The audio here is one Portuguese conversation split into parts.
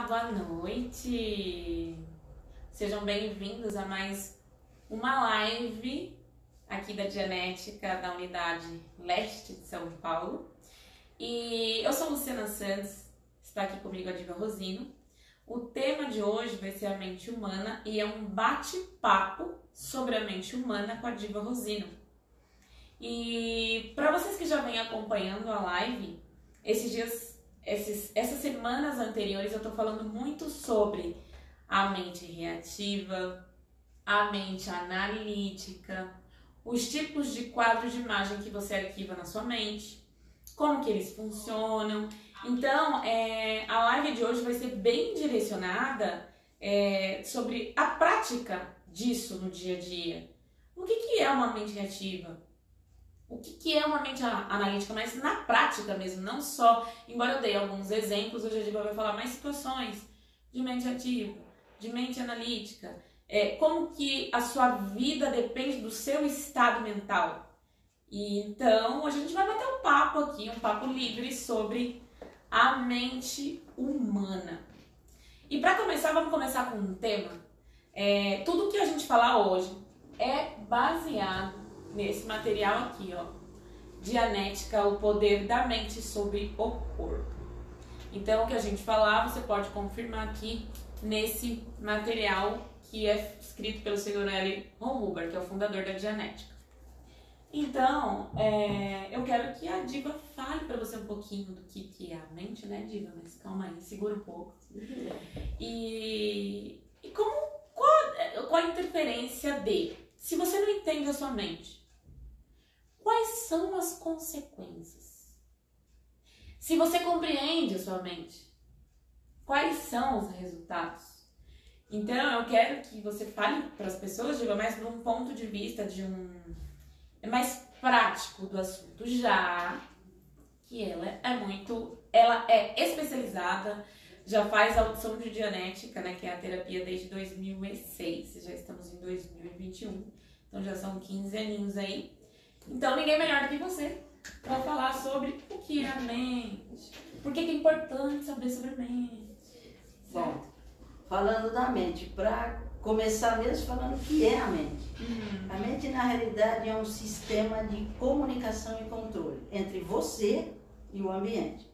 boa noite! Sejam bem-vindos a mais uma live aqui da Dianética da Unidade Leste de São Paulo. E eu sou Luciana Santos, está aqui comigo a Diva Rosino. O tema de hoje vai ser a mente humana e é um bate-papo sobre a mente humana com a Diva Rosino. E para vocês que já vêm acompanhando a live, essas semanas anteriores eu tô falando muito sobre a mente reativa, a mente analítica, os tipos de quadros de imagem que você arquiva na sua mente, como que eles funcionam. Então, a live de hoje vai ser bem direcionada sobre a prática disso no dia a dia. O que é uma mente reativa? O que é uma mente analítica, mas na prática mesmo, não só, embora eu dei alguns exemplos, hoje a Diva vai falar mais situações de mente ativa, de mente analítica, como que a sua vida depende do seu estado mental. E então, hoje a gente vai bater um papo aqui, um papo livre sobre a mente humana. E para começar, vamos começar com um tema. Tudo que a gente falar hoje é baseado nesse material aqui, ó, Dianética, o poder da mente sobre o corpo. Então, o que a gente falar, você pode confirmar aqui nesse material que é escrito pelo Sr. L. Ron Huber, que é o fundador da Dianética. Então, eu quero que a Diva fale para você um pouquinho do que é a mente, né, Diva? Mas calma aí, segura um pouco. E qual a interferência se você não entende a sua mente, quais são as consequências? Se você compreende a sua mente, quais são os resultados? Então, eu quero que você fale para as pessoas, Diva, mais de um ponto de vista mais prático do assunto, já que ela é especializada, já faz a audição de Dianética, né, que é a terapia desde 2006, já estamos em 2021, então já são 15 aninhos aí. Então ninguém melhor do que você para falar sobre o que é a mente, por que é importante saber sobre a mente. Bom, falando da mente, para começar mesmo falando o que é a mente. A mente, na realidade, é um sistema de comunicação e controle entre você e o ambiente.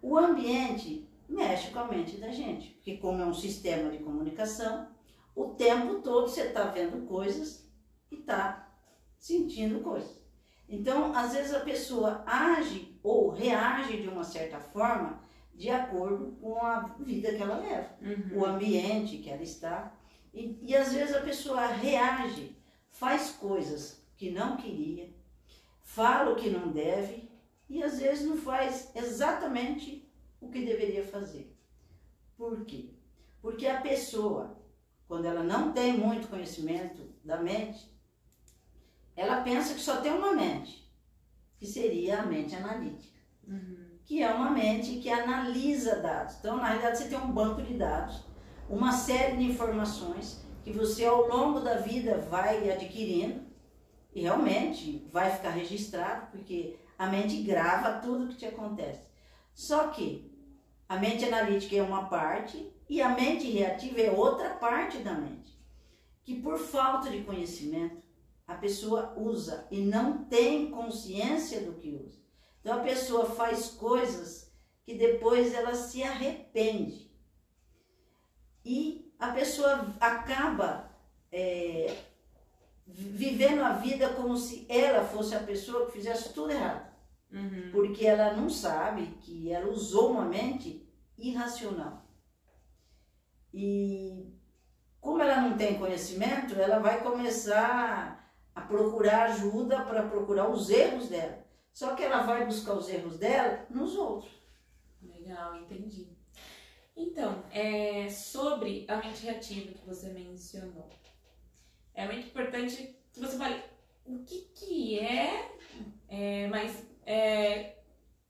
O ambiente mexe com a mente da gente, porque como é um sistema de comunicação, o tempo todo você está vendo coisas e está sentindo coisas. Então, às vezes a pessoa age ou reage de uma certa forma de acordo com a vida que ela leva, o ambiente que ela está. E às vezes a pessoa reage, faz coisas que não queria, fala o que não deve e às vezes não faz exatamente o que deveria fazer. Por quê? Porque a pessoa, quando ela não tem muito conhecimento da mente, ela pensa que só tem uma mente, que seria a mente analítica, que é uma mente que analisa dados. Então, na realidade, você tem um banco de dados, uma série de informações que você ao longo da vida vai adquirindo e realmente vai ficar registrado, porque a mente grava tudo que te acontece. Só que a mente analítica é uma parte e a mente reativa é outra parte da mente, que por falta de conhecimento a pessoa usa e não tem consciência do que usa. Então a pessoa faz coisas que depois ela se arrepende. E a pessoa acaba vivendo a vida como se ela fosse a pessoa que fizesse tudo errado. Porque ela não sabe que ela usou uma mente irracional. E como ela não tem conhecimento, ela vai começar a procurar ajuda para procurar os erros dela. Só que ela vai buscar os erros dela nos outros. Legal, entendi. Então, sobre a mente reativa que você mencionou, é muito importante que você fale o que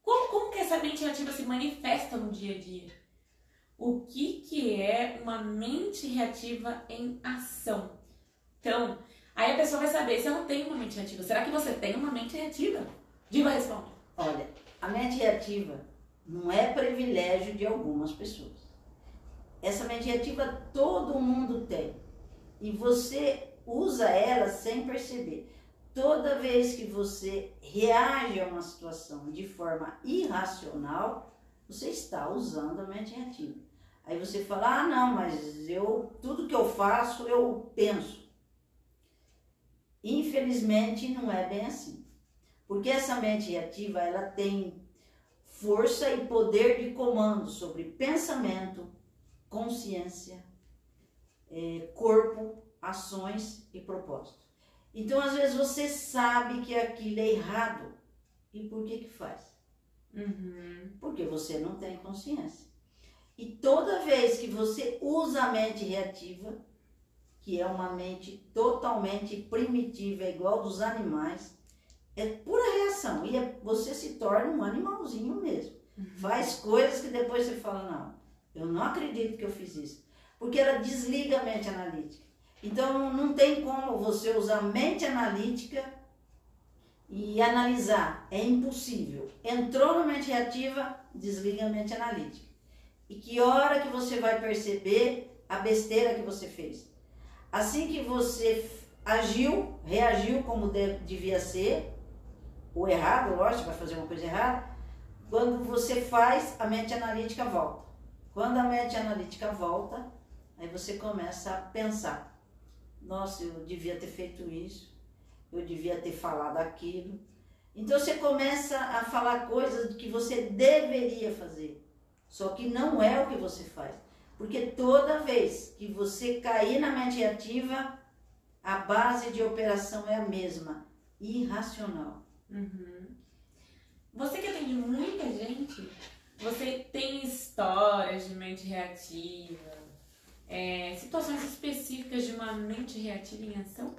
como que essa mente reativa se manifesta no dia a dia? O que é uma mente reativa em ação? Então, aí a pessoa vai saber se ela tem uma mente reativa. Será que você tem uma mente reativa? Diva, responde. Olha, a mente reativa não é privilégio de algumas pessoas. essa mente reativa todo mundo tem. E você usa ela sem perceber. Toda vez que você reage a uma situação de forma irracional, você está usando a mente reativa. Aí você fala, ah não, mas tudo que eu faço, eu penso. Infelizmente não é bem assim. Porque essa mente reativa, ela tem força e poder de comando sobre pensamento, consciência, corpo, ações e propósito. Então, às vezes, você sabe que aquilo é errado. E por que faz? Porque você não tem consciência. E toda vez que você usa a mente reativa, que é uma mente totalmente primitiva, igual dos animais, é pura reação. E você se torna um animalzinho mesmo. Faz coisas que depois você fala, não, eu não acredito que eu fiz isso. Porque ela desliga a mente analítica. Então, não tem como você usar a mente analítica e analisar. É impossível. Entrou na mente reativa, desliga a mente analítica. E que hora que você vai perceber a besteira que você fez? Assim que você reagiu como devia ser, o errado, lógico, vai fazer uma coisa errada, quando você faz, a mente analítica volta. Quando a mente analítica volta, aí você começa a pensar. Nossa, eu devia ter feito isso, eu devia ter falado aquilo. Então você começa a falar coisas que você deveria fazer, só que não é o que você faz. Porque toda vez que você cair na mente reativa, a base de operação é a mesma, irracional. Você que atende muita gente, você tem histórias de mente reativa? Situações específicas de uma mente reativa em ação?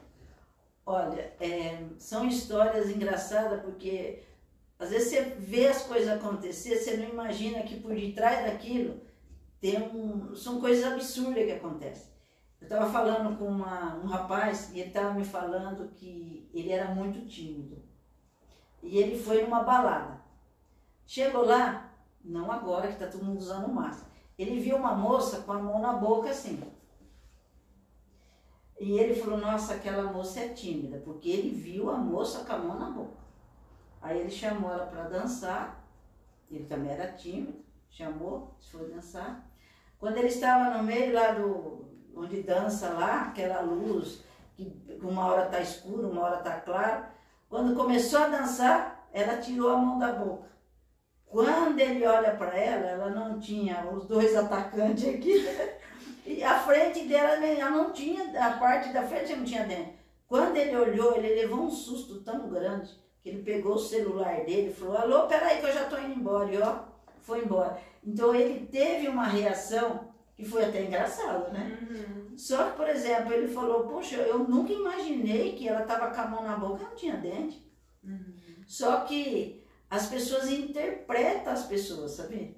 Olha, são histórias engraçadas porque às vezes você vê as coisas acontecer, você não imagina que por detrás daquilo são coisas absurdas que acontecem. Eu estava falando com um rapaz e ele estava me falando que ele era muito tímido. E ele foi numa balada. Chegou lá, não agora que está todo mundo usando máscara. Ele viu uma moça com a mão na boca assim. E ele falou, nossa, aquela moça é tímida, porque ele viu a moça com a mão na boca. Aí ele chamou ela para dançar, ele também era tímido, chamou, foi dançar. Quando ele estava no meio lá onde dança lá, aquela luz, que uma hora está escuro, uma hora está claro, quando começou a dançar, ela tirou a mão da boca. Quando ele olha para ela não tinha os dois atacantes aqui, e a frente dela, ela não tinha, a parte da frente não tinha dentro. Quando ele olhou, ele levou um susto tão grande, que ele pegou o celular dele e falou, alô, peraí que eu já estou indo embora, e ó, foi embora. Então ele teve uma reação que foi até engraçada, né? Só que, por exemplo, ele falou, poxa, eu nunca imaginei que ela estava com a mão na boca e não tinha dente. Só que as pessoas interpretam as pessoas, sabe?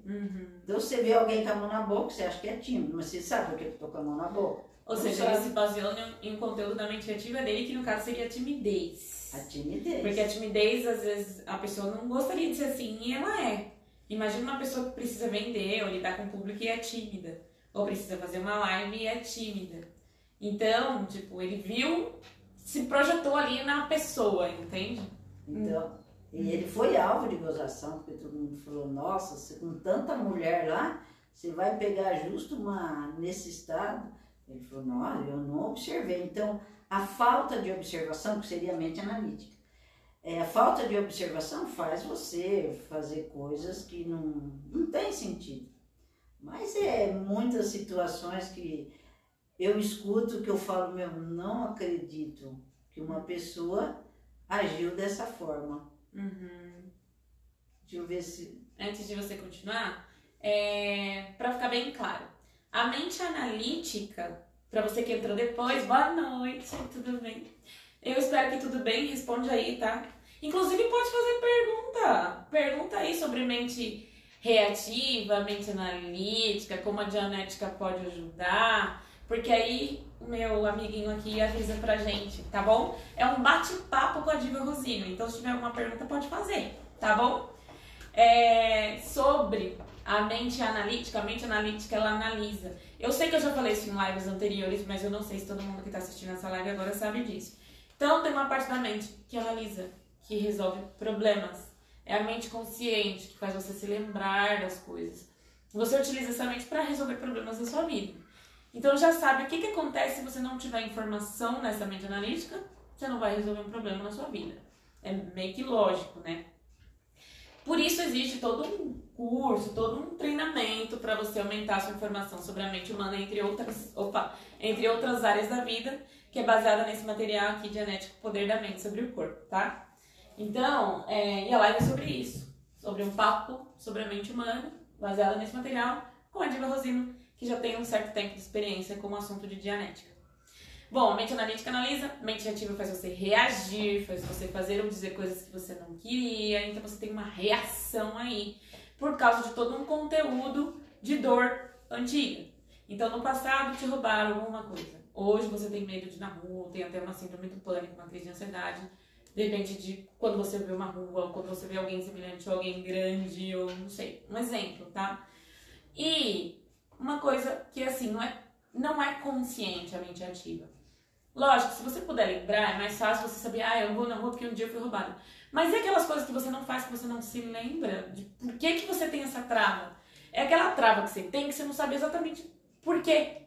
Então você vê alguém com a mão na boca, você acha que é tímido, mas você sabe por que eu estou com a mão na boca? Ou seja, ele se baseou em um conteúdo da mente reativa dele, que no caso seria a timidez. A timidez. Porque a timidez, às vezes, a pessoa não gostaria de ser assim, e ela é. Imagina uma pessoa que precisa vender ou lidar com o público e é tímida. Ou precisa fazer uma live e é tímida. Então, tipo, ele viu, se projetou ali na pessoa, entende? Então, e ele foi alvo de gozação, porque todo mundo falou, nossa, você, com tanta mulher lá, você vai pegar justo nesse estado? Ele falou, não, eu não observei. Então, a falta de observação, que seria a mente analítica, a falta de observação faz você fazer coisas que não tem sentido. Mas muitas situações que eu escuto, que eu falo, não acredito que uma pessoa agiu dessa forma. Deixa eu ver se... Antes de você continuar, para ficar bem claro, a mente analítica, para você que entrou depois, boa noite, tudo bem? Eu espero que tudo bem, responde aí, tá? Inclusive pode fazer pergunta aí sobre mente reativa, mente analítica, como a dianética pode ajudar, porque aí o meu amiguinho aqui avisa pra gente, tá bom? É um bate-papo com a Diva Rosino, então se tiver alguma pergunta pode fazer, tá bom? Sobre sobre a mente analítica, ela analisa. Eu sei que eu já falei isso em lives anteriores, mas eu não sei se todo mundo que está assistindo essa live agora sabe disso. Então, tem uma parte da mente que analisa, que resolve problemas. É a mente consciente, que faz você se lembrar das coisas. Você utiliza essa mente para resolver problemas da sua vida. Então, já sabe o que acontece se você não tiver informação nessa mente analítica, você não vai resolver um problema na sua vida. É meio que lógico, né? Por isso existe todo um curso, todo um treinamento para você aumentar a sua informação sobre a mente humana, entre outras áreas da vida, que é baseada nesse material aqui, Dianética, o Poder da Mente sobre o Corpo, tá? Então, e a live é sobre isso, sobre um papo sobre a mente humana, baseada nesse material, com a Diva Rosino, que já tem um certo tempo de experiência com o assunto de Dianética. Bom, a mente analítica analisa, a mente reativa faz você reagir, faz você fazer ou dizer coisas que você não queria, então você tem uma reação aí, por causa de todo um conteúdo de dor antiga. Então, no passado te roubaram alguma coisa. Hoje você tem medo de ir na rua, tem até uma síndrome do pânico, uma crise de ansiedade. Depende de quando você vê uma rua, ou quando você vê alguém semelhante, ou alguém grande, ou não sei. Um exemplo, tá? E uma coisa que, assim, não é consciente a mente ativa. Lógico, se você puder lembrar, é mais fácil você saber, eu vou na rua porque um dia eu fui roubada. Mas e aquelas coisas que você não faz, que você não se lembra? De por que você tem essa trava? É aquela trava que você tem que você não sabe exatamente por quê.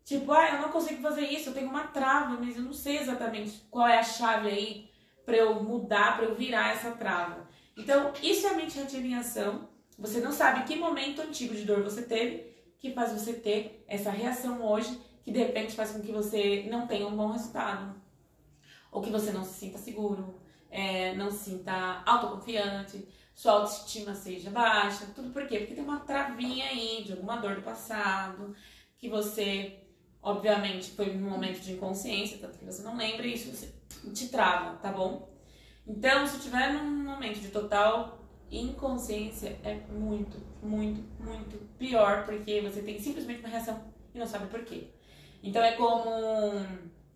Tipo, eu não consigo fazer isso, eu tenho uma trava, mas eu não sei exatamente qual é a chave aí pra eu mudar, pra eu virar essa trava. Então, isso é a mente reativa em ação. Você não sabe que momento antigo de dor você teve que faz você ter essa reação hoje, que de repente faz com que você não tenha um bom resultado. Ou que você não se sinta seguro, não se sinta autoconfiante, sua autoestima seja baixa. Tudo por quê? Porque tem uma travinha aí de alguma dor do passado, que você, obviamente, foi um momento de inconsciência, tanto que você não lembra, e isso te trava, tá bom? Então, se tiver num momento de total inconsciência, é muito, muito, muito pior, porque você tem simplesmente uma reação e não sabe por quê. Então é como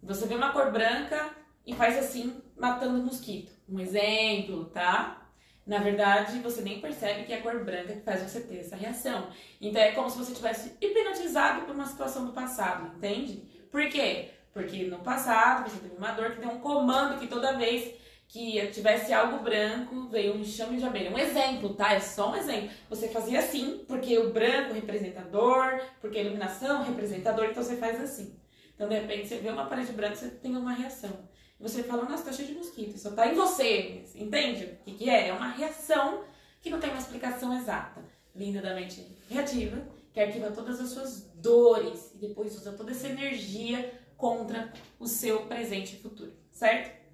você vê uma cor branca e faz assim, matando mosquito. Um exemplo, tá? Na verdade, você nem percebe que é a cor branca que faz você ter essa reação. Então é como se você tivesse hipnotizado por uma situação do passado, entende? Por quê? Porque no passado você teve uma dor que deu um comando que toda vez que tivesse algo branco, veio um enxame de abelha. Um exemplo, tá? É só um exemplo. Você fazia assim, porque o branco representa dor, porque a iluminação representa dor, então você faz assim. Então, de repente, você vê uma parede branca, você tem uma reação. E você fala, nossa, tá cheio de mosquito, só tá em você. Entende o que é? É uma reação que não tem uma explicação exata. Linda da mente reativa, que arquiva todas as suas dores e depois usa toda essa energia contra o seu presente e futuro, certo?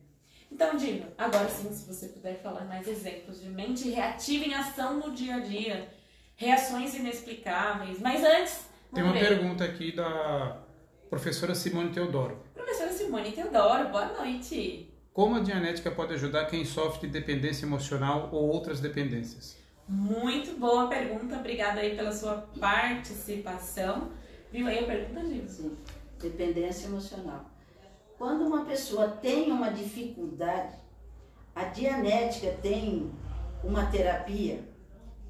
Então, Diva, agora sim, se você puder falar mais exemplos de mente reativa em ação no dia a dia, reações inexplicáveis, mas antes... Tem uma pergunta aqui da professora Simone Teodoro. Professora Simone Teodoro, boa noite. Como a Dianética pode ajudar quem sofre de dependência emocional ou outras dependências? Muito boa pergunta, obrigada aí pela sua participação. Viu aí a pergunta, Diva? Sim, dependência emocional. Quando uma pessoa tem uma dificuldade, a Dianética tem uma terapia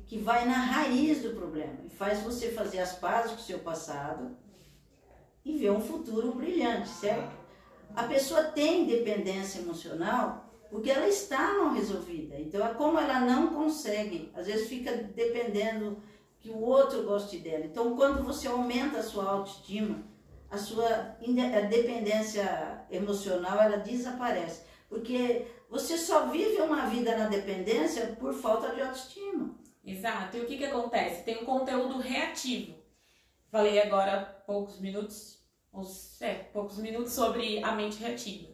que vai na raiz do problema e faz você fazer as pazes com o seu passado e ver um futuro brilhante, certo? A pessoa tem dependência emocional porque ela está não resolvida. Então, é como ela não consegue, às vezes fica dependendo que o outro goste dela. Então, quando você aumenta a sua autoestima, a dependência emocional, ela desaparece. Porque você só vive uma vida na dependência por falta de autoestima. Exato. E o que acontece? Tem um conteúdo reativo. Falei agora poucos minutos sobre a mente reativa.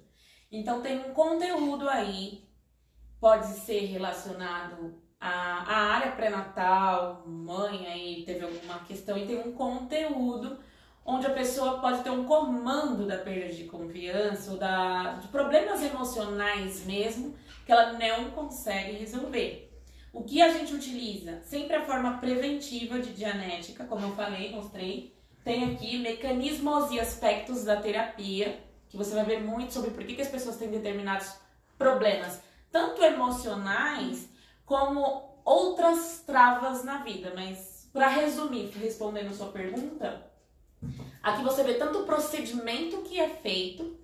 Então tem um conteúdo aí, pode ser relacionado à área pré-natal, mãe aí teve alguma questão, e tem um conteúdo onde a pessoa pode ter um comando da perda de confiança ou de problemas emocionais mesmo, que ela não consegue resolver. O que a gente utiliza? Sempre a forma preventiva de Dianética, como eu falei, mostrei. Tem aqui mecanismos e aspectos da terapia, que você vai ver muito sobre por que as pessoas têm determinados problemas, tanto emocionais como outras travas na vida, mas para resumir, respondendo a sua pergunta, aqui você vê tanto o procedimento que é feito,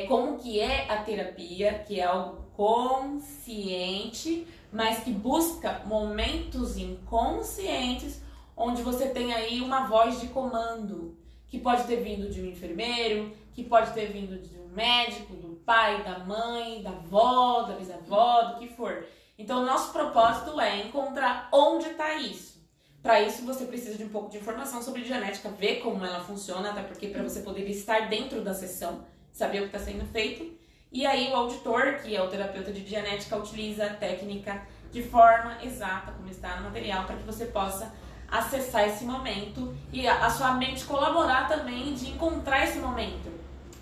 como que é a terapia, que é algo consciente, mas que busca momentos inconscientes, onde você tem aí uma voz de comando, que pode ter vindo de um enfermeiro, que pode ter vindo de um médico, do pai, da mãe, da avó, da bisavó, do que for. Então, o nosso propósito é encontrar onde está isso. Para isso, você precisa de um pouco de informação sobre genética, ver como ela funciona, até porque para você poder estar dentro da sessão, saber o que está sendo feito. E aí, o auditor, que é o terapeuta de genética, utiliza a técnica de forma exata, como está no material, para que você possa acessar esse momento e a sua mente colaborar também de encontrar esse momento.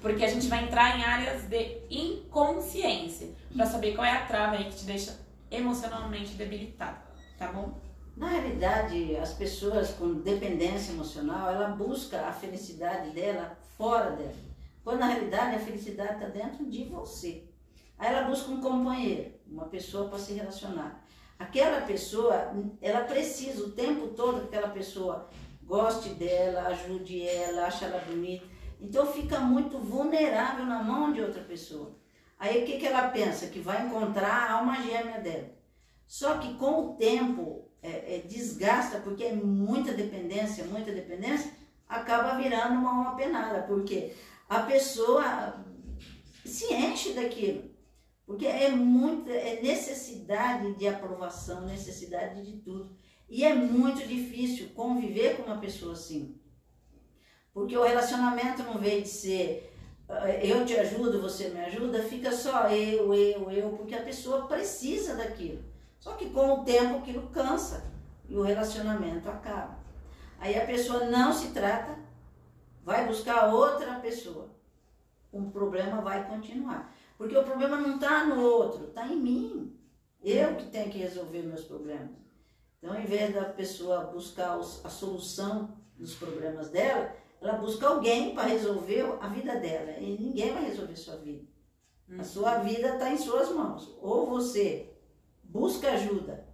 Porque a gente vai entrar em áreas de inconsciência, para saber qual é a trava aí que te deixa emocionalmente debilitado, tá bom? Na realidade, as pessoas com dependência emocional, ela busca a felicidade dela fora dela. Quando na realidade a felicidade está dentro de você. Aí ela busca um companheiro, uma pessoa para se relacionar. Aquela pessoa, ela precisa o tempo todo que aquela pessoa goste dela, ajude ela, ache ela bonita. Então fica muito vulnerável na mão de outra pessoa. Aí o que ela pensa? Que vai encontrar a alma gêmea dela. Só que com o tempo desgasta, porque é muita dependência, acaba virando uma alma penada, porque a pessoa se enche daquilo. Porque é necessidade de aprovação, necessidade de tudo. E é muito difícil conviver com uma pessoa assim. Porque o relacionamento não veio de ser eu te ajudo, você me ajuda, fica só eu, porque a pessoa precisa daquilo. Só que com o tempo aquilo cansa e o relacionamento acaba. Aí a pessoa não se trata, vai buscar outra pessoa. O problema vai continuar. Porque o problema não está no outro, está em mim. Eu que tenho que resolver meus problemas. Então, em vez da pessoa buscar a solução dos problemas dela, ela busca alguém para resolver a vida dela. E ninguém vai resolver sua vida. A sua vida está em suas mãos. Ou você busca ajuda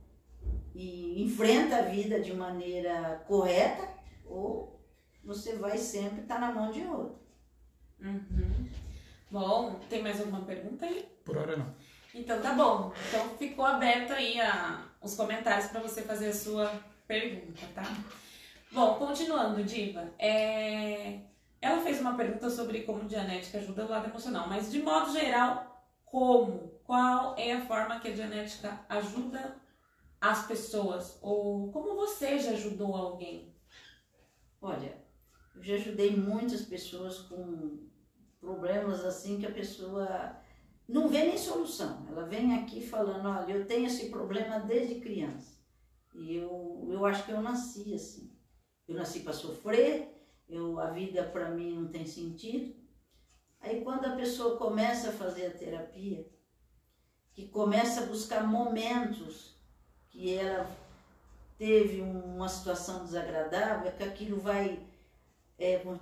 e enfrenta a vida de maneira correta, ou você vai sempre estar na mão de outro. Bom, tem mais alguma pergunta aí? Por hora não. Então tá bom. Então ficou aberto aí os comentários para você fazer a sua pergunta, tá? Bom, continuando, Diva. Ela fez uma pergunta sobre como genética ajuda o lado emocional, mas de modo geral, como? Qual é a forma que a genética ajuda as pessoas? Ou como você já ajudou alguém? Olha, eu já ajudei muitas pessoas com problemas assim que a pessoa não vê nem solução. Ela vem aqui falando, olha, eu tenho esse problema desde criança. E eu acho que eu nasci assim. Eu nasci para sofrer, a vida para mim não tem sentido. Aí quando a pessoa começa a fazer a terapia, que começa a buscar momentos que ela teve uma situação desagradável, que aquilo vai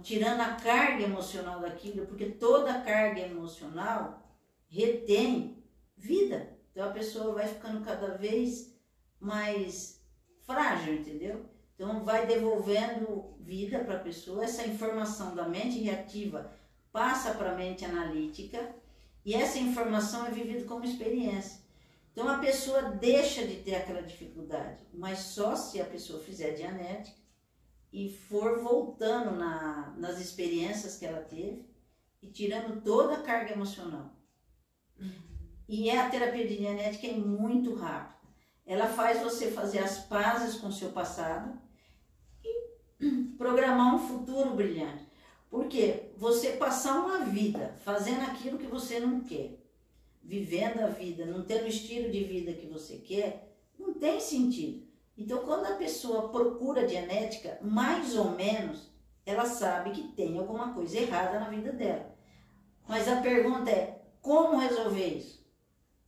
tirando a carga emocional daquilo, porque toda carga emocional retém vida. Então a pessoa vai ficando cada vez mais frágil, entendeu? Então vai devolvendo vida para a pessoa, essa informação da mente reativa passa para a mente analítica e essa informação é vivida como experiência. Então a pessoa deixa de ter aquela dificuldade, mas só se a pessoa fizer dianética e for voltando nas experiências que ela teve e tirando toda a carga emocional. E a terapia de dianética é muito rápida. Ela faz você fazer as pazes com o seu passado e programar um futuro brilhante. Porque você passar uma vida fazendo aquilo que você não quer, vivendo a vida, não tendo o estilo de vida que você quer, não tem sentido. Então, quando a pessoa procura a dianética, mais ou menos, ela sabe que tem alguma coisa errada na vida dela. Mas a pergunta é, como resolver isso?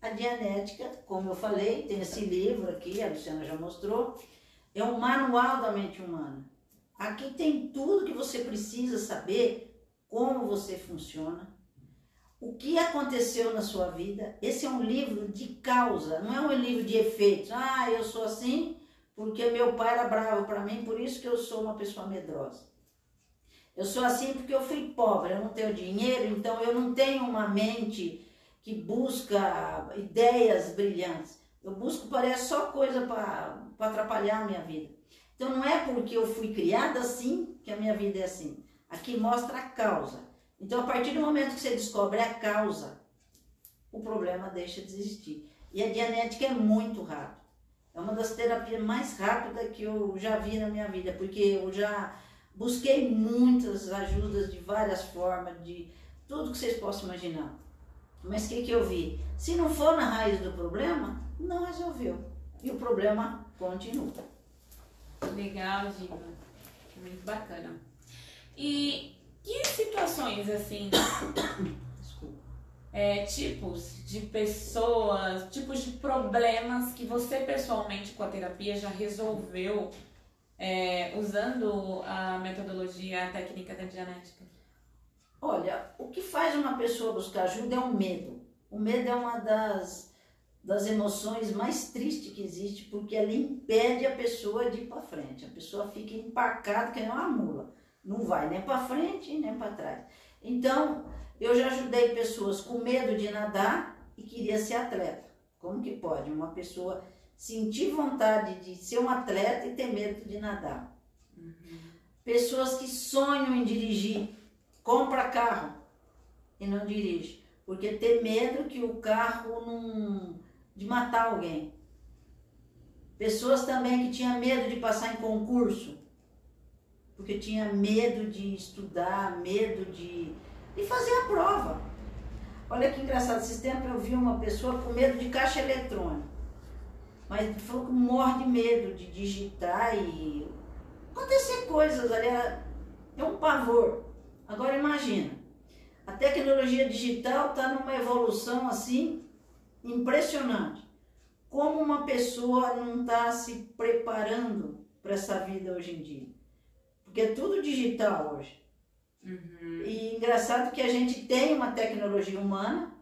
A dianética, como eu falei, tem esse livro aqui, a Luciana já mostrou, é um manual da mente humana. Aqui tem tudo que você precisa saber, como você funciona, o que aconteceu na sua vida. Esse é um livro de causa, não é um livro de efeitos. Ah, eu sou assim porque meu pai era bravo para mim, por isso que eu sou uma pessoa medrosa. Eu sou assim porque eu fui pobre, eu não tenho dinheiro, então eu não tenho uma mente que busca ideias brilhantes. Eu busco, parece, só coisa para atrapalhar a minha vida. Então não é porque eu fui criada assim que a minha vida é assim. Aqui mostra a causa. Então a partir do momento que você descobre a causa, o problema deixa de existir. E a Dianética é muito rápida. É uma das terapias mais rápidas que eu já vi na minha vida, porque eu já busquei muitas ajudas de várias formas, de tudo que vocês possam imaginar. Mas o que eu vi? Se não for na raiz do problema, não resolveu. E o problema continua. Legal, Giba. Muito bacana. E que situações, assim, tipos de pessoas, tipos de problemas que você pessoalmente com a terapia já resolveu usando a metodologia, a técnica da Dianética? Olha, o que faz uma pessoa buscar ajuda é o medo. O medo é uma das emoções mais tristes que existe, porque ela impede a pessoa de ir para frente. A pessoa fica empacada que nem uma mula. Não vai nem para frente, nem para trás. Então, eu já ajudei pessoas com medo de nadar e queria ser atleta. Como que pode uma pessoa sentir vontade de ser um atleta e ter medo de nadar? Uhum. Pessoas que sonham em dirigir, compra carro e não dirige, porque tem medo que o carro de matar alguém. Pessoas também que tinham medo de passar em concurso, porque tinha medo de estudar, medo de fazer a prova. Olha que engraçado, esses tempos eu vi uma pessoa com medo de caixa eletrônica, mas falou que morre de medo de digitar e acontecer coisas ali, é um pavor. Agora imagina, a tecnologia digital está numa evolução assim impressionante. Como uma pessoa não está se preparando para essa vida hoje em dia? Porque é tudo digital hoje. Uhum. E engraçado que a gente tem uma tecnologia humana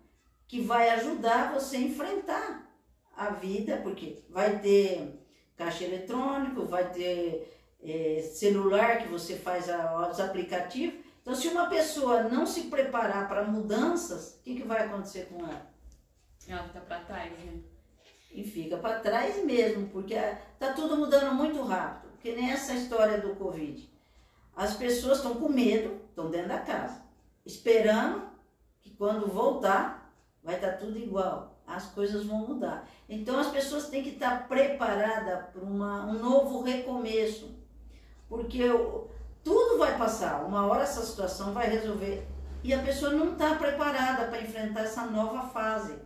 que vai ajudar você a enfrentar a vida, porque vai ter caixa eletrônico, vai ter celular que você faz os aplicativos. Então, se uma pessoa não se preparar para mudanças, o que vai acontecer com ela? Ela fica para trás, né? E fica para trás mesmo, porque está tudo mudando muito rápido. Que nem essa história do Covid. As pessoas estão com medo, estão dentro da casa, esperando que quando voltar, vai estar tudo igual. As coisas vão mudar. Então, as pessoas têm que estar preparadas para um novo recomeço. Porque tudo vai passar, uma hora essa situação vai resolver e a pessoa não está preparada para enfrentar essa nova fase,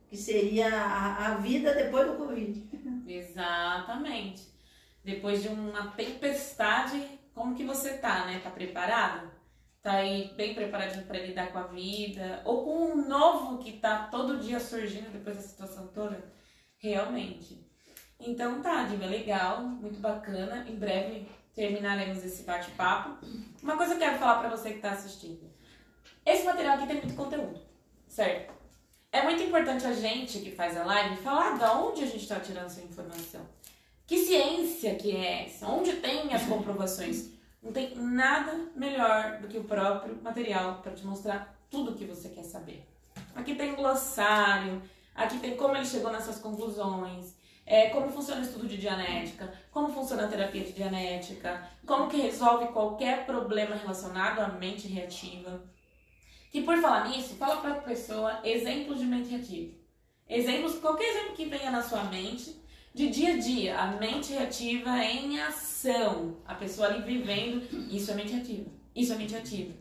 que seria a vida depois do Covid. Exatamente. Depois de uma tempestade, como que você tá, né? Tá preparado? Tá aí bem preparadinho para lidar com a vida? Ou com um novo que tá todo dia surgindo depois da situação toda? Realmente. Então tá, Diva, legal, muito bacana. Em breve terminaremos esse bate-papo. Uma coisa que eu quero falar para você que está assistindo. Esse material aqui tem muito conteúdo, certo? É muito importante a gente que faz a live falar de onde a gente está tirando essa informação. Que ciência que é essa? Onde tem as comprovações? Não tem nada melhor do que o próprio material para te mostrar tudo o que você quer saber. Aqui tem glossário, aqui tem como ele chegou nessas conclusões, como funciona o estudo de Dianética, como funciona a terapia de Dianética, como que resolve qualquer problema relacionado à mente reativa. E por falar nisso, fala para a pessoa exemplos de mente reativa. Exemplos, qualquer exemplo que venha na sua mente, de dia a dia, a mente reativa em ação. A pessoa ali vivendo, isso é mente reativa, isso é mente reativa.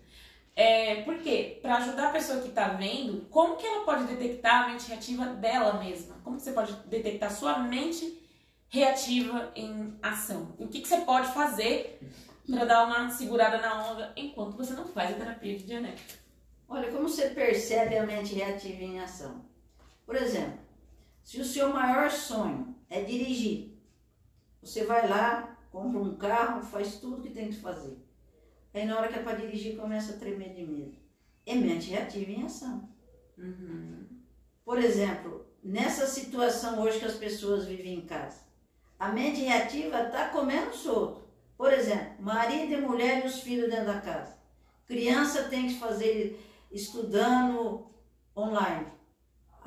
Por quê? Para ajudar a pessoa que está vendo, como que ela pode detectar a mente reativa dela mesma? Como que você pode detectar sua mente reativa em ação? E o que você pode fazer para dar uma segurada na onda enquanto você não faz a terapia de Dianética? Olha, como você percebe a mente reativa em ação? Por exemplo, se o seu maior sonho é dirigir, você vai lá, compra um carro, faz tudo que tem que fazer. Aí na hora que é para dirigir, começa a tremer de medo. É mente reativa em ação. Por exemplo, nessa situação hoje que as pessoas vivem em casa, a mente reativa está comendo solto. Por exemplo, marido e mulher e os filhos dentro da casa. Criança tem que fazer estudando online.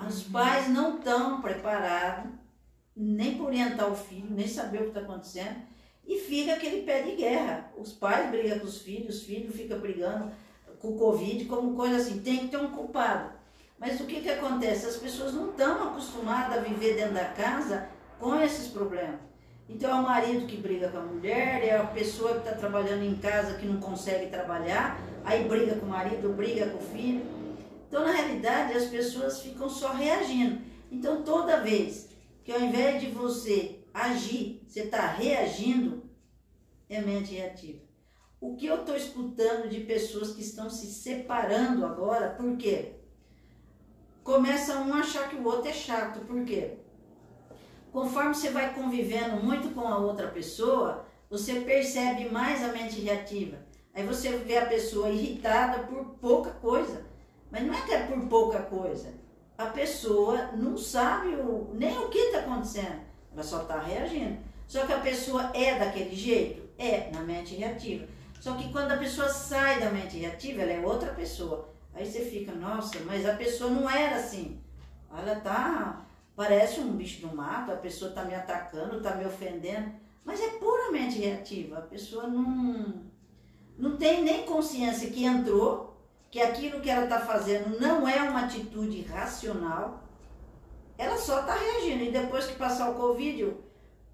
Os pais não estão preparados nem para orientar o filho, nem saber o que está acontecendo. E fica aquele pé de guerra. Os pais brigam com os filhos ficam brigando com o Covid, como coisa assim. Tem que ter um culpado. Mas o que acontece? As pessoas não estão acostumadas a viver dentro da casa com esses problemas. Então é o marido que briga com a mulher, é a pessoa que está trabalhando em casa que não consegue trabalhar, aí briga com o marido, briga com o filho. Então na realidade as pessoas ficam só reagindo. Então toda vez que ao invés de você agir, você está reagindo, é mente reativa. O que eu estou escutando de pessoas que estão se separando agora, por quê? Começa um a achar que o outro é chato, por quê? Conforme você vai convivendo muito com a outra pessoa, você percebe mais a mente reativa. Aí você vê a pessoa irritada por pouca coisa. Mas não é que é por pouca coisa. A pessoa não sabe nem o que está acontecendo. Ela só está reagindo. Só que a pessoa é daquele jeito? É, na mente reativa. Só que quando a pessoa sai da mente reativa, ela é outra pessoa. Aí você fica, nossa, mas a pessoa não era assim. Ela tá... Parece um bicho do mato, a pessoa está me atacando, está me ofendendo, mas é puramente reativa. A pessoa não tem nem consciência que entrou, que aquilo que ela está fazendo não é uma atitude racional, ela só está reagindo. E depois que passar o Covid,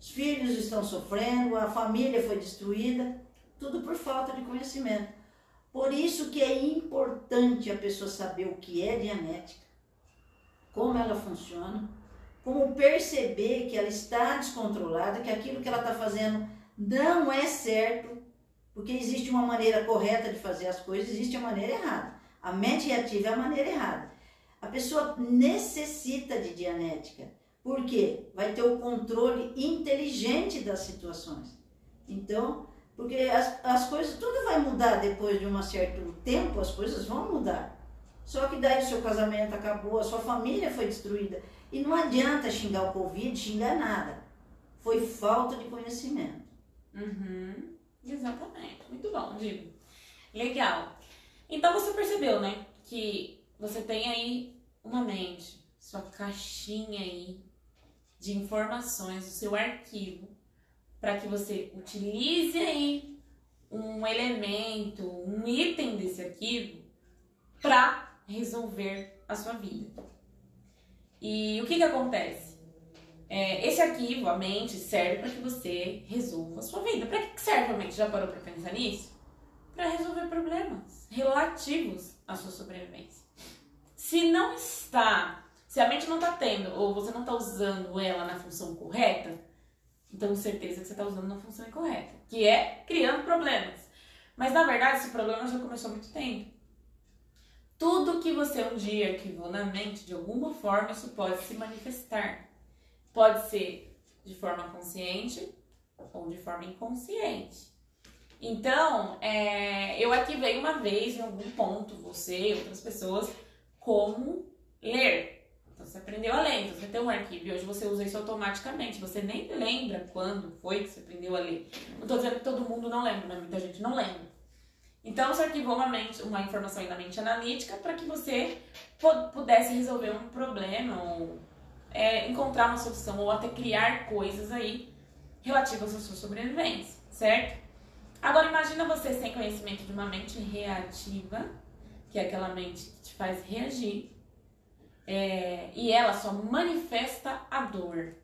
os filhos estão sofrendo, a família foi destruída, tudo por falta de conhecimento. Por isso que é importante a pessoa saber o que é dianética, como ela funciona, como perceber que ela está descontrolada, que aquilo que ela está fazendo não é certo, porque existe uma maneira correta de fazer as coisas, existe a maneira errada. A mente reativa é a maneira errada. A pessoa necessita de dianética, porque vai ter o controle inteligente das situações. Então, porque as coisas, tudo vai mudar depois de um certo tempo, as coisas vão mudar. Só que daí o seu casamento acabou, a sua família foi destruída. E não adianta xingar o Covid, xingar nada. Foi falta de conhecimento. Exatamente. Muito bom, Digo. Legal. Então você percebeu, né? Que você tem aí uma mente, sua caixinha aí de informações, o seu arquivo, para que você utilize aí um elemento, um item desse arquivo para resolver a sua vida. E o que acontece? Esse arquivo, a mente, serve para que você resolva a sua vida. Para que serve a mente? Já parou para pensar nisso? Para resolver problemas relativos à sua sobrevivência. Se a mente não está tendo, ou você não está usando ela na função correta, então com certeza que você está usando na função incorreta, que é criando problemas. Mas na verdade esse problema já começou há muito tempo. Tudo que você um dia arquivou na mente, de alguma forma, isso pode se manifestar. Pode ser de forma consciente ou de forma inconsciente. Então, eu arquivei uma vez, em algum ponto, você e outras pessoas, como ler. Então, você aprendeu a ler, então você tem um arquivo e hoje você usa isso automaticamente. Você nem lembra quando foi que você aprendeu a ler. Não estou dizendo que todo mundo não lembra, mas muita gente não lembra. Então, você arquivou uma informação aí na mente analítica para que você pudesse resolver um problema ou encontrar uma solução ou até criar coisas aí relativas à sua sobrevivência, certo? Agora, imagina você sem conhecimento de uma mente reativa, que é aquela mente que te faz reagir, e ela só manifesta a dor.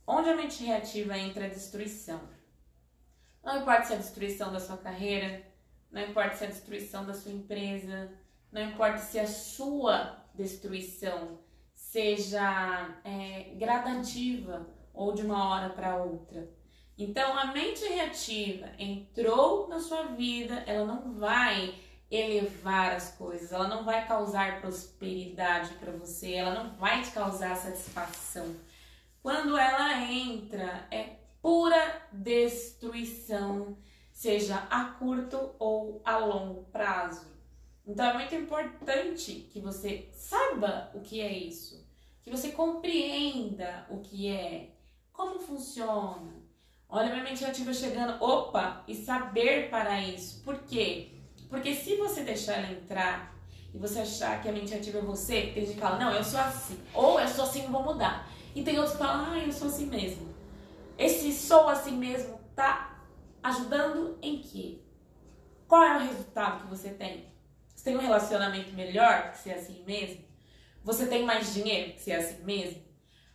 Onde a mente reativa entra a destruição. Não importa se é a destruição da sua carreira, não importa se é a destruição da sua empresa, não importa se a sua destruição seja gradativa ou de uma hora para outra. Então, a mente reativa entrou na sua vida, ela não vai elevar as coisas, ela não vai causar prosperidade para você, ela não vai te causar satisfação. Quando ela entra, é pura destruição, seja a curto ou a longo prazo. Então é muito importante que você saiba o que é isso, que você compreenda o que é, como funciona. Olha, minha mente ativa chegando, opa, e saber para isso. Por quê? Porque se você deixar ela entrar e você achar que a mente ativa é você, tem gente que fala, não, eu sou assim, ou eu sou assim e vou mudar. E tem outros que falam, eu sou assim mesmo. Esse sou assim mesmo tá ajudando em quê? Qual é o resultado que você tem? Você tem um relacionamento melhor que ser assim mesmo? Você tem mais dinheiro que ser assim mesmo?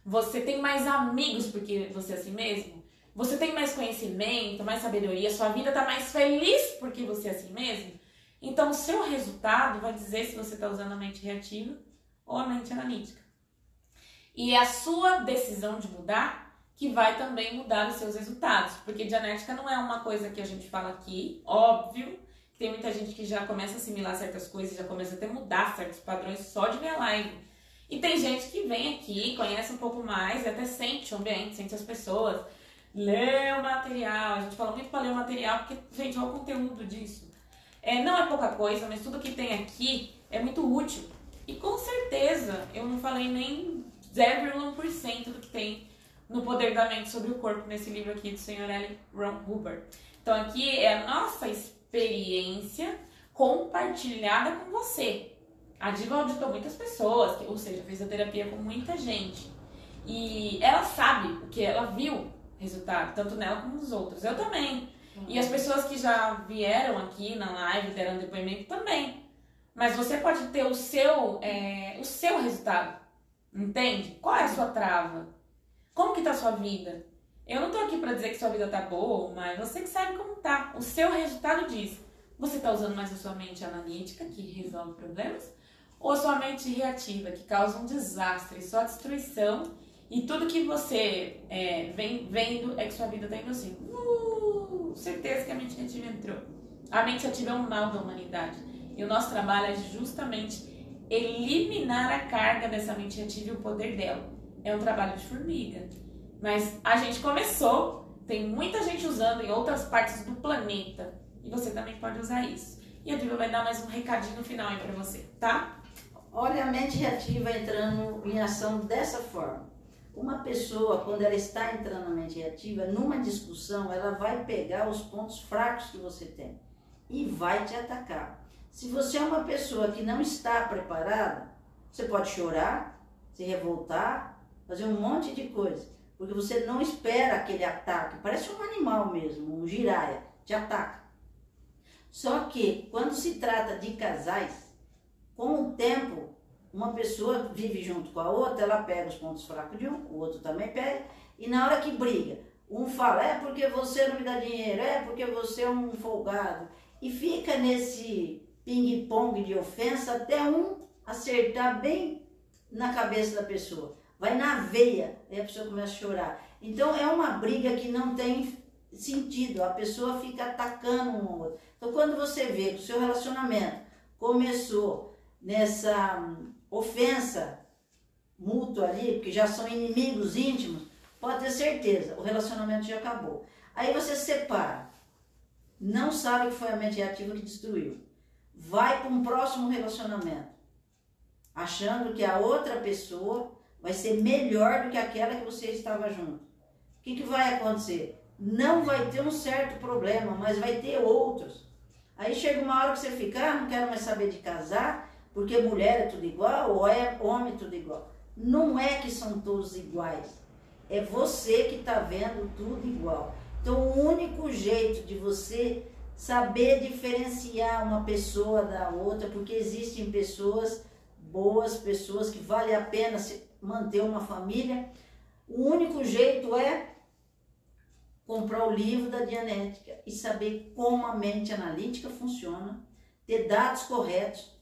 Você tem mais amigos porque você é assim mesmo? Você tem mais conhecimento, mais sabedoria? Sua vida tá mais feliz porque você é assim mesmo? Então, o seu resultado vai dizer se você está usando a mente reativa ou a mente analítica. E é a sua decisão de mudar que vai também mudar os seus resultados. Porque dianética não é uma coisa que a gente fala aqui, óbvio. Tem muita gente que já começa a assimilar certas coisas, já começa até a mudar certos padrões só de ver a live. E tem gente que vem aqui, conhece um pouco mais e até sente o ambiente, sente as pessoas, lê o material. A gente fala muito para ler o material porque, gente, olha o conteúdo disso. Não é pouca coisa, mas tudo que tem aqui é muito útil. E com certeza, eu não falei nem 0,1% do que tem no Poder da Mente sobre o Corpo, nesse livro aqui do Sr. L. Ron Hubbard. Então aqui é a nossa experiência compartilhada com você. A Diva auditou muitas pessoas, ou seja, fez a terapia com muita gente. E ela sabe o que ela viu resultado, tanto nela como nos outros. Eu também. E as pessoas que já vieram aqui na live, deram depoimento também. Mas você pode ter o seu resultado. Entende? Qual é a sua trava? Como que tá a sua vida? Eu não tô aqui pra dizer que sua vida tá boa, mas você que sabe como tá. O seu resultado diz, você tá usando mais a sua mente analítica, que resolve problemas, ou a sua mente reativa, que causa um desastre, só destruição, e tudo que você vem vendo é que sua vida tá indo assim. Certeza que a mente reativa entrou. A mente ativa é um mal da humanidade. E o nosso trabalho é justamente eliminar a carga dessa mente reativa e o poder dela. É um trabalho de formiga. Mas a gente começou, tem muita gente usando em outras partes do planeta. E você também pode usar isso. E a Diva vai dar mais um recadinho no final aí pra você, tá? Olha a mente reativa entrando em ação dessa forma. Uma pessoa, quando ela está entrando na mente reativa, numa discussão, ela vai pegar os pontos fracos que você tem e vai te atacar. Se você é uma pessoa que não está preparada, você pode chorar, se revoltar, fazer um monte de coisa, porque você não espera aquele ataque. Parece um animal mesmo, um giraia, te ataca. Só que, quando se trata de casais, com o tempo, uma pessoa vive junto com a outra, ela pega os pontos fracos de um, o outro também pega, e na hora que briga, um fala, é porque você não me dá dinheiro, é porque você é um folgado, e fica nesse ping-pong de ofensa até um acertar bem na cabeça da pessoa. Vai na veia, aí a pessoa começa a chorar. Então é uma briga que não tem sentido, a pessoa fica atacando um ao outro. Então quando você vê que o seu relacionamento começou nessa ofensa mútua ali, porque já são inimigos íntimos, pode ter certeza, o relacionamento já acabou. Aí você separa, não sabe que foi a mente reativa que destruiu. Vai para um próximo relacionamento, achando que a outra pessoa vai ser melhor do que aquela que você estava junto. O que vai acontecer? Não vai ter um certo problema, mas vai ter outros. Aí chega uma hora que você fica, não quero mais saber de casar, porque mulher é tudo igual, ou é homem tudo igual. Não é que são todos iguais. É você que está vendo tudo igual. Então o único jeito de você saber diferenciar uma pessoa da outra, porque existem pessoas boas, pessoas que vale a pena manter uma família, o único jeito é comprar o livro da Dianética e saber como a mente analítica funciona, ter dados corretos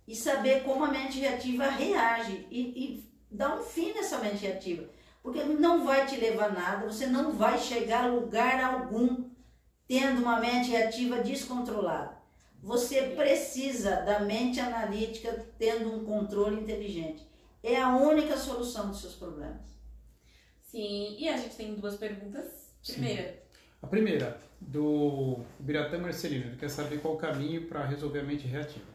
e saber como a mente reativa reage e dar um fim nessa mente reativa, porque não vai te levar a nada, você não vai chegar a lugar algum tendo uma mente reativa descontrolada. Você precisa da mente analítica tendo um controle inteligente. É a única solução dos seus problemas. Sim, e a gente tem duas perguntas. Primeira. A primeira, do Biratã Marcelino. Ele quer saber qual o caminho para resolver a mente reativa.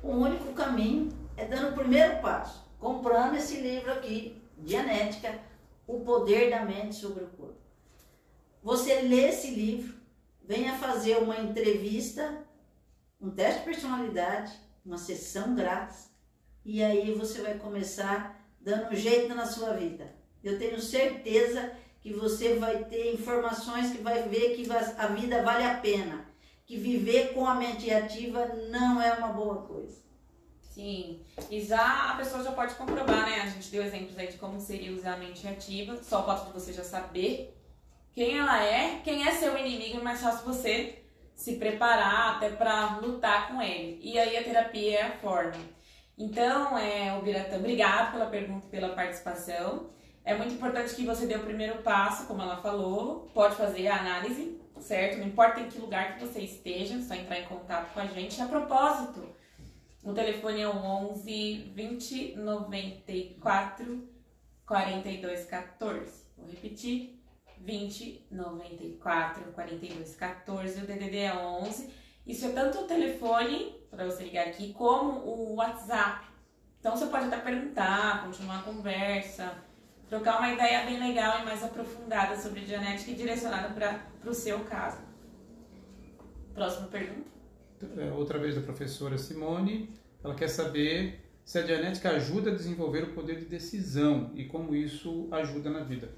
O único caminho é dando o primeiro passo, comprando esse livro aqui, Dianética, O Poder da Mente sobre o Corpo. Você lê esse livro, venha fazer uma entrevista, um teste de personalidade, uma sessão grátis, e aí você vai começar dando um jeito na sua vida. Eu tenho certeza que você vai ter informações que vai ver que a vida vale a pena, que viver com a mente ativa não é uma boa coisa. Sim, e já a pessoa já pode comprovar, né? A gente deu exemplos aí de como seria usar a mente ativa, só o fato de você já saber quem ela é, quem é seu inimigo, é mais fácil você se preparar até para lutar com ele. E aí a terapia é a forma. Então, o Biratã, obrigado pela pergunta e pela participação. É muito importante que você dê o primeiro passo, como ela falou, pode fazer a análise, certo? Não importa em que lugar que você esteja, só entrar em contato com a gente. A propósito, o telefone é o 11 20 94 42 14. Vou repetir. 20 94 42 14, o DDD é 11. Isso é tanto o telefone, para você ligar aqui, como o WhatsApp. Então você pode até perguntar, continuar a conversa, trocar uma ideia bem legal e mais aprofundada sobre Dianética e direcionada para o seu caso. Próxima pergunta. Outra vez da professora Simone. Ela quer saber se a Dianética ajuda a desenvolver o poder de decisão e como isso ajuda na vida.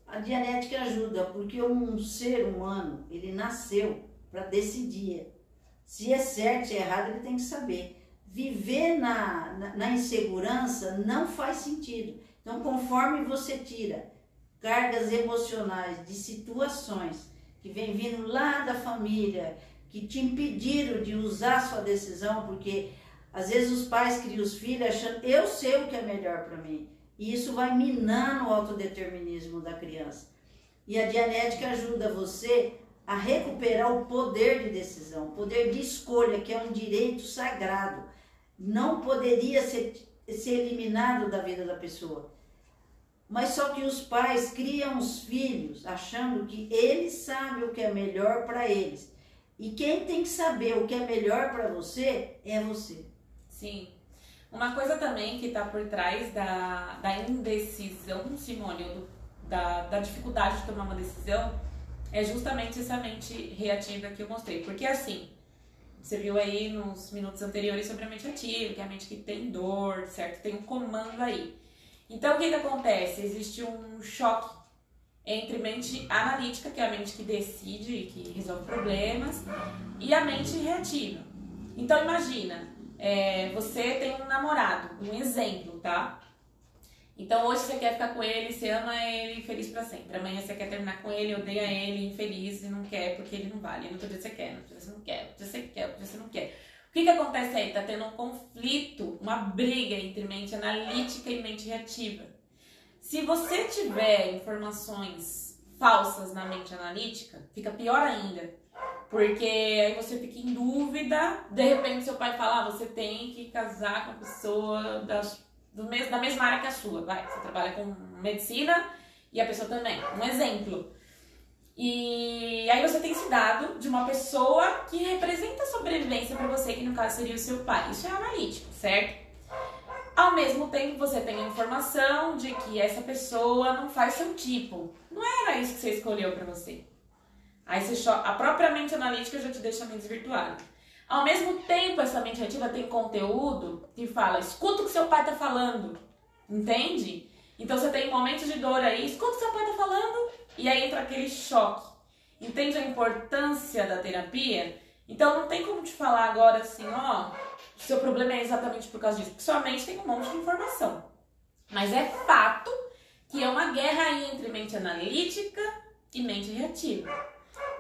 A Dianética ajuda porque um ser humano, ele nasceu para decidir. Se é certo, se é errado, ele tem que saber. Viver na insegurança não faz sentido. Então, conforme você tira cargas emocionais de situações que vem vindo lá da família, que te impediram de usar sua decisão, porque às vezes os pais criam os filhos achando, eu sei o que é melhor para mim. E isso vai minando o autodeterminismo da criança. E a Dianética ajuda você a recuperar o poder de decisão, o poder de escolha, que é um direito sagrado. Não poderia ser eliminado da vida da pessoa. Mas só que os pais criam os filhos achando que eles sabem o que é melhor para eles. E quem tem que saber o que é melhor para você é você. Sim. Uma coisa também que está por trás da indecisão, Simone, ou da dificuldade de tomar uma decisão, é justamente essa mente reativa que eu mostrei. Porque assim, você viu aí nos minutos anteriores sobre a mente ativa, que é a mente que tem dor, certo? Tem um comando aí. Então, o que acontece? Existe um choque entre mente analítica, que é a mente que decide, que resolve problemas, e a mente reativa. Então, imagina, você tem um namorado, um exemplo, tá? Então, hoje você quer ficar com ele, você ama ele, feliz pra sempre. Amanhã você quer terminar com ele, odeia ele, infeliz e não quer porque ele não vale. No outro dia você quer, no outro dia você não quer, no outro dia você quer, no outro dia você não quer. O que acontece aí? Tá tendo um conflito, uma briga entre mente analítica e mente reativa. Se você tiver informações falsas na mente analítica, fica pior ainda. Porque aí você fica em dúvida, de repente seu pai fala, você tem que casar com a pessoa da mesma área que a sua. Vai, você trabalha com medicina e a pessoa também. Um exemplo. E aí você tem esse dado de uma pessoa que representa a sobrevivência para você, que no caso seria o seu pai. Isso é analítico, certo? Ao mesmo tempo você tem a informação de que essa pessoa não faz seu tipo. Não era isso que você escolheu para você. Aí a própria mente analítica já te deixa meio desvirtuado. Ao mesmo tempo, essa mente ativa tem conteúdo que fala, escuta o que seu pai tá falando, entende? Então você tem momentos de dor aí, escuta o que seu pai tá falando, e aí entra aquele choque. Entende a importância da terapia? Então não tem como te falar agora assim, ó, o seu problema é exatamente por causa disso, porque sua mente tem um monte de informação. Mas é fato que é uma guerra aí entre mente analítica e mente reativa.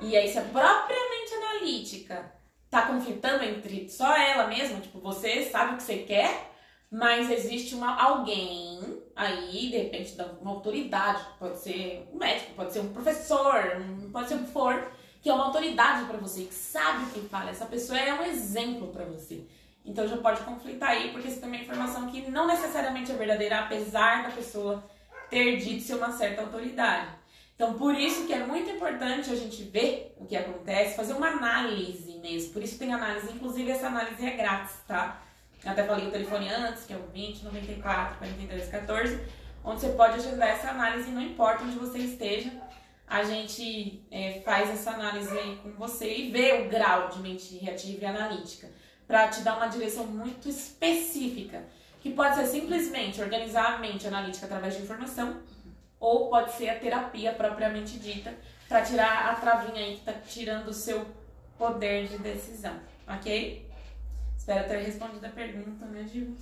E aí se a própria mente analítica tá conflitando entre só ela mesma, tipo, você sabe o que você quer, mas existe alguém aí, de repente, uma autoridade, pode ser um médico, pode ser um professor, pode ser o que for, que é uma autoridade pra você, que sabe o que fala. Essa pessoa é um exemplo pra você. Então já pode conflitar aí, porque você tem uma informação que não necessariamente é verdadeira, apesar da pessoa ter dito ser uma certa autoridade. Então, por isso que é muito importante a gente ver o que acontece, fazer uma análise mesmo. Por isso tem análise, inclusive essa análise é grátis, tá? Eu até falei o telefone antes, que é o 20 94 42 14, onde você pode agendar essa análise, não importa onde você esteja. A gente faz essa análise aí com você e vê o grau de mente reativa e analítica, para te dar uma direção muito específica, que pode ser simplesmente organizar a mente analítica através de informação, ou pode ser a terapia propriamente dita, para tirar a travinha aí que está tirando o seu poder de decisão, ok? Espero ter respondido a pergunta, né, Gil?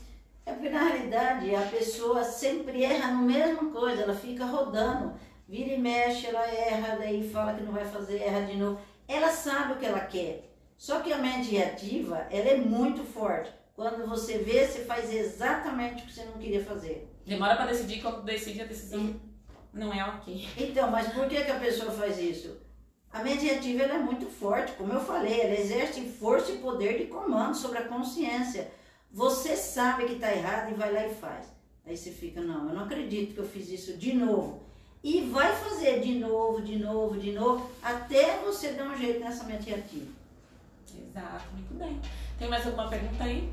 É porque na realidade a pessoa sempre erra na mesma coisa, ela fica rodando, vira e mexe, ela erra, daí fala que não vai fazer, erra de novo. Ela sabe o que ela quer, só que a mente reativa, ela é muito forte. Quando você vê, você faz exatamente o que você não queria fazer. Demora para decidir, quando decide a decisão não é ok. Então, mas por que a pessoa faz isso? A mente reativa ela é muito forte, como eu falei, ela exerce força e poder de comando sobre a consciência. Você sabe que está errado e vai lá e faz. Aí você fica, não, eu não acredito que eu fiz isso de novo. E vai fazer de novo, até você dar um jeito nessa mente reativa. Exato, muito bem. Tem mais alguma pergunta aí?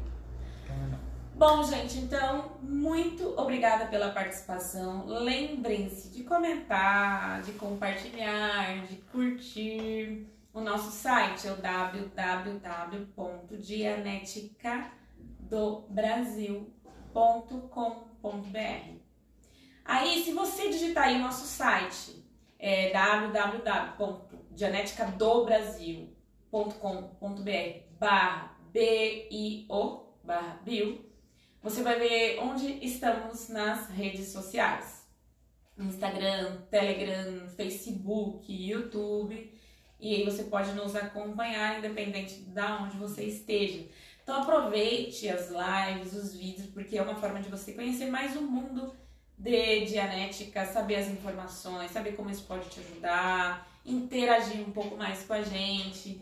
Não. Bom, gente, então, muito obrigada pela participação. Lembrem-se de comentar, de compartilhar, de curtir. O nosso site é o www.dianeticadobrasil.com.br. Aí, se você digitar aí o nosso site, www.dianeticadobrasil.com.br/bio, você vai ver onde estamos nas redes sociais. Instagram, Telegram, Facebook, YouTube. E aí você pode nos acompanhar independente de onde você esteja. Então aproveite as lives, os vídeos, porque é uma forma de você conhecer mais o mundo de Dianética, saber as informações, saber como isso pode te ajudar, interagir um pouco mais com a gente.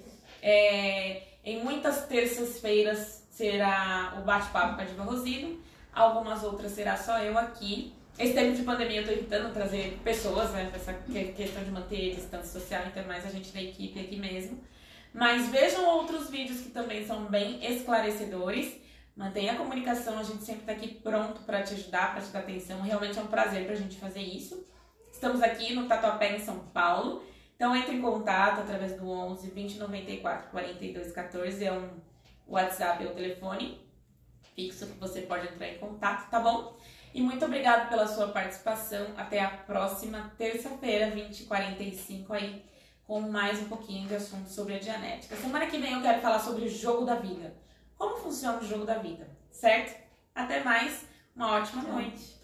Em muitas terças-feiras será o bate-papo com a Diva Rosino, algumas outras será só eu aqui. Esse tempo de pandemia eu tô evitando trazer pessoas, né, pra essa questão de manter a distância social, então é mais a gente da equipe aqui mesmo. Mas vejam outros vídeos que também são bem esclarecedores. Mantenha a comunicação, a gente sempre tá aqui pronto para te ajudar, para te dar atenção. Realmente é um prazer pra gente fazer isso. Estamos aqui no Tatuapé, em São Paulo. Então entre em contato através do 11 20 94 42 14, é um WhatsApp ou telefone fixo que você pode entrar em contato, tá bom? E muito obrigada pela sua participação. Até a próxima terça-feira, 20h45, aí, com mais um pouquinho de assunto sobre a Dianética. Semana que vem eu quero falar sobre o jogo da vida. Como funciona o jogo da vida, certo? Até mais, uma ótima noite.